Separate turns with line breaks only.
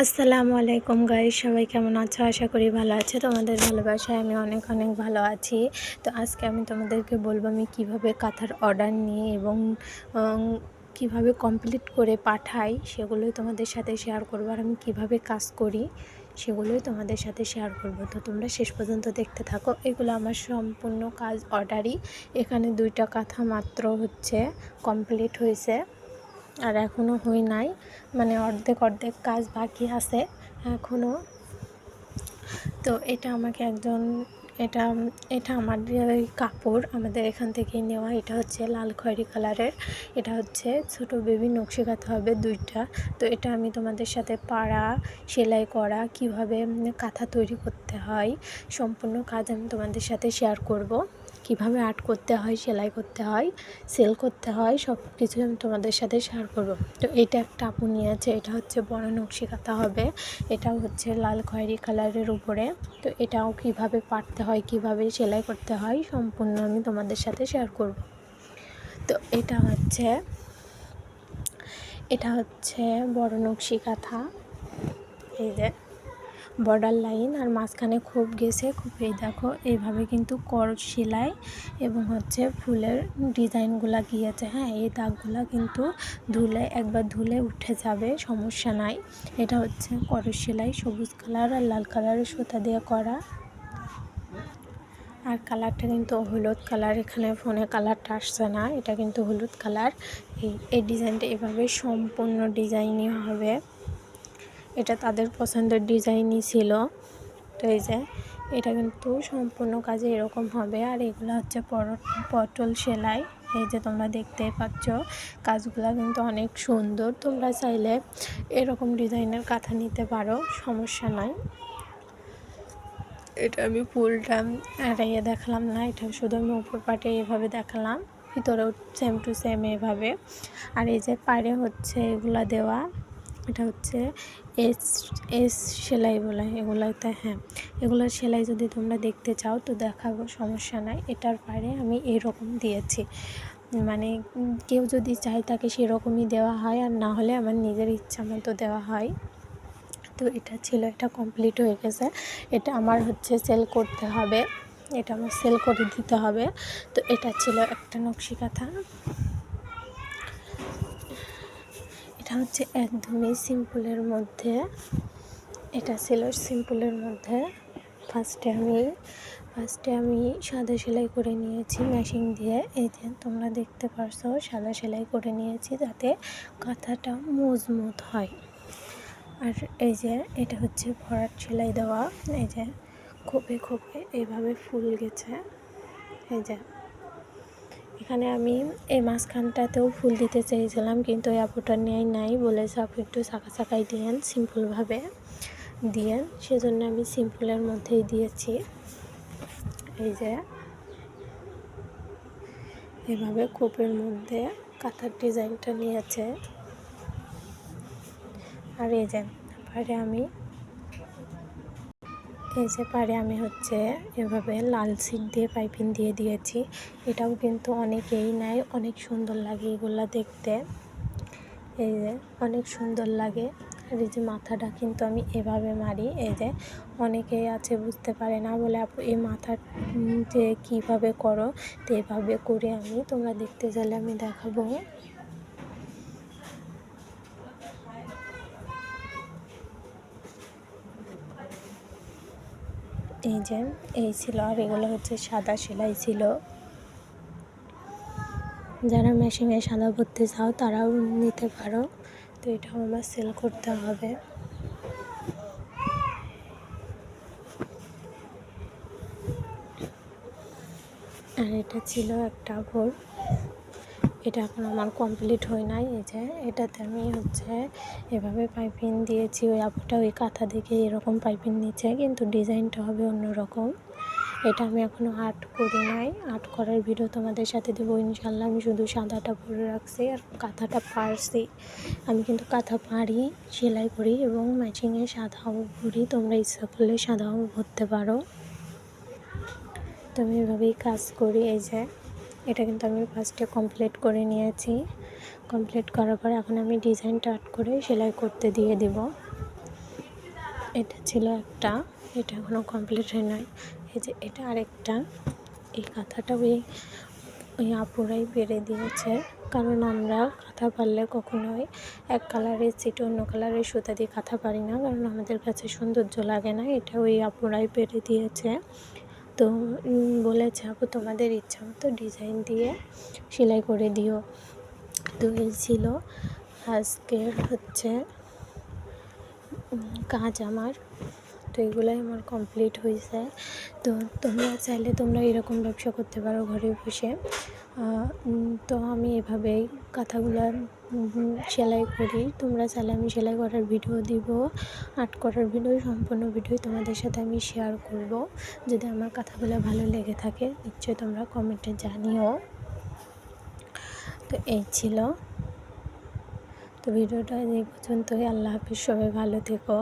আসসালামু আলাইকুম গাইস, সবাই কেমন আছো? আশা করি ভালো আছো। তোমাদের ভালোবাসায় আমি অনেক অনেক ভালো আছি। তো আজকে আমি তোমাদেরকে বলবো আমি কিভাবে কাঁথার অর্ডার নিই এবং কিভাবে কমপ্লিট করে পাঠাই, সেগুলোই তোমাদের সাথে শেয়ার করবো। আর আমি কিভাবে কাজ করি সেগুলোই তোমাদের সাথে শেয়ার করব। তো তোমরা শেষ পর্যন্ত দেখতে থাকো। এগুলো আমার সম্পূর্ণ কাজ অর্ডারই। এখানে 2টা কাঁথা মাত্র কমপ্লিট হয়েছে, আর এখনও হয় নাই, মানে অর্ধেক কাজ বাকি আছে এখনও। তো এটা আমাকে একজন এটা এটা আমাদের কাপড় আমাদের এখান থেকেই নেওয়া। এটা হচ্ছে লাল খয়েরি কালারের। এটা হচ্ছে ছোট বেবি নকশি কাঁথা হবে 2টা। তো এটা আমি তোমাদের সাথে পাড়া, সেলাই করা, কিভাবে কাঁথা তৈরি করতে হয় সম্পূর্ণ কাজ আমি তোমাদের সাথে শেয়ার করব। কিভাবে আর্ট করতে হয়, সেলাই করতে হয়, সেল করতে হয়, সব কিছু আমি তোমাদের সাথে শেয়ার করব। তো এটা একটা আপু নিয়েছে। এটা হচ্ছে বড় নকশি কাঁথা হবে। এটাও হচ্ছে লাল খয়েরি কালারের উপরে। তো এটাও কিভাবে পাড়তে হয়, কিভাবে সেলাই করতে হয় সম্পূর্ণ আমি তোমাদের সাথে শেয়ার করব। তো এটা হচ্ছে বড় নকশি কাঁথা। এই যে বর্ডার লাইন আর মাঝখানে খোপ গেছে। খোপে দেখো এইভাবে কিন্তু করজ সেলাই এবং ফুলের ডিজাইনগুলা গিয়েছে। হ্যাঁ, এই দাগগুলা কিন্তু একবার ধুলে উঠে যাবে, সমস্যা নাই। এটা হচ্ছে করজ সেলাই, সবুজ কালার আর লাল কালারের সুতা দিয়ে করা। আর কালারটা কিন্তু হলুদ কালার। এখানে ফোনে কালারটা আসছে না, এটা কিন্তু হলুদ কালার। এই ডিজাইনটা এভাবে সম্পূর্ণ ডিজাইনই হবে। এটা তাদের পছন্দের ডিজাইনই ছিল। তো এই যে এটা কিন্তু সম্পূর্ণ কাজে এরকম হবে। আর এগুলো হচ্ছে পটল সেলাই। এই যে তোমরা দেখতেই পাচ্ছ, কাজগুলো কিন্তু অনেক সুন্দর। তোমরা চাইলে এরকম ডিজাইনের কাঁথা নিতে পারো, সমস্যা নাই। এটা আমি ফুলটা এড়াইয়ে দেখালাম না, এটা শুধু আমি উপর পাটে এভাবে দেখালাম, ভিতরেও সেম টু সেম এভাবে। আর এই যে পাড়ে এগুলা দেওয়া, এটা হচ্ছে এস সেলাই বলে এগুলোতে। হ্যাঁ, এগুলোর সেলাই যদি তোমরা দেখতে চাও তো দেখাবো, সমস্যা নাই। এটার পাড়ে আমি এরকম দিয়েছি, মানে কেউ যদি চায় তাকে সেরকমই দেওয়া হয়, আর না হলে আমার নিজের ইচ্ছা মতো দেওয়া হয়। তো এটা কমপ্লিট হয়ে গেছে। এটা আমার সেল করতে হবে, এটা আমার সেল করে দিতে হবে। তো এটা ছিল একটা নকশি কাঁথা। এটা হচ্ছে একদমই সিম্পলের মধ্যে। এটা ছিল সিম্পলের মধ্যে। ফার্স্টে আমি সাদা সেলাই করে নিয়েছি মেশিন দিয়ে। এই যে তোমরা দেখতে পারছো, সাদা সেলাই করে নিয়েছি যাতে কাঁথাটা মজবুত হয়। আর এই যে এটা হচ্ছে ভরাট সেলাই দেওয়া। এই যে খোপে খোপে এইভাবে ফুল গেছে। এই যে এখানে আমি এই মাঝখানটাতেও ফুল দিতে চেয়েছিলাম, কিন্তু এই আপুটা নেয় নাই, বলেছে আপু একটু চাকাই দিয়েন, সিম্পলভাবে দিয়েন। সেজন্য আমি সিম্পলের মধ্যেই দিয়েছি। এই যে এভাবে খোপের মধ্যে কাঁথার ডিজাইনটা নিয়েছে। আর এই যে পাড়ে আমি এভাবে লাল সিট দিয়ে পাইপিং দিয়ে দিয়েছি। এটাও কিন্তু অনেকেই নেয়, অনেক সুন্দর লাগে এগুলা দেখতে। এই যে অনেক সুন্দর লাগে। আর এই যে মাথাটা কিন্তু আমি এভাবে মারি। এই যে অনেকেই আছে বুঝতে পারে না, বলে আপু এই মাথা যে কীভাবে করো, তো এভাবে করে আমি, তোমরা দেখতে চাইলে আমি দেখাবো। এই যে এই ছিল। আর এগুলো সাদা সেলাই ছিল। যারা মেশিনে সাদা ভরতে চাও তারাও নিতে পারো। তো এটাও আমার সেল করতে হবে। আর এটা ছিল একটা ভোর, এটা এখন আমার কমপ্লিট হয় নাই। এই যে এটাতে আমি এভাবে পাইপিং দিয়েছি। ওই আপুটা ওই কাঁথা দেখে এরকম পাইপিং নিচ্ছে, কিন্তু ডিজাইনটা হবে অন্যরকম। এটা আমি এখনও আর্ট করি নাই, আর্ট করার ভিডিও তোমাদের সাথে দেবো ইনশাল্লাহ। আমি শুধু সাদাটা পরে রাখছি আর কাঁথাটা পারছি। আমি কিন্তু কাঁথা পারি, সেলাই করি এবং ম্যাচিংয়ে সাদাও ভরি। তোমরা ইচ্ছা করলে সাদাও ভরতে পারো। তো আমি এভাবেই কাজ করি। এই যে এটা কিন্তু আমি ফার্স্টে কমপ্লিট করে নিয়েছি। কমপ্লিট করার পর এখন আমি ডিজাইনটা আর্ট করে সেলাই করতে দিয়ে দিব। এটা ছিল একটা, এটা এখনও কমপ্লিট হয় নাই। এই যে এটা আরেকটা, এই কাঁথাটা ওই আপুরাই পেরে দিয়েছে, কারণ আমরা কাঁথা পারলে কখনোই এক কালারের সিট অন্য কালারের সুতা দিয়ে কাঁথা পারি না, কারণ আমাদের কাছে সৌন্দর্য লাগে না। এটা ওই আপুরাই পেরে দিয়েছে। তো বলেছে, আপু তোমাদের ইচ্ছা মতো ডিজাইন দিয়ে সেলাই করে দিও। তো এই ছিল আজকের কাজ আমার। তো এগুলাই আমার কমপ্লিট হয়েছে। তো তোমরা চাইলে তোমরা এরকম ব্যবসা করতে পারো ঘরে বসে। তো আমি এভাবেই কাঁথাগুলো সেলাই করি। তোমরা চাইলে আমি সেলাই করার ভিডিও দিব, আর্ট করার ভিডিও, সম্পূর্ণ ভিডিও তোমাদের সাথে আমি শেয়ার করব। যদি আমার কাঁথাগুলো ভালো লেগে থাকে নিশ্চয়ই তোমরা কমেন্টে জানিও। তো এই ছিল, তো ভিডিওটা এই পর্যন্তই। আল্লাহ হাফিজ, সবাই ভালো থেকো।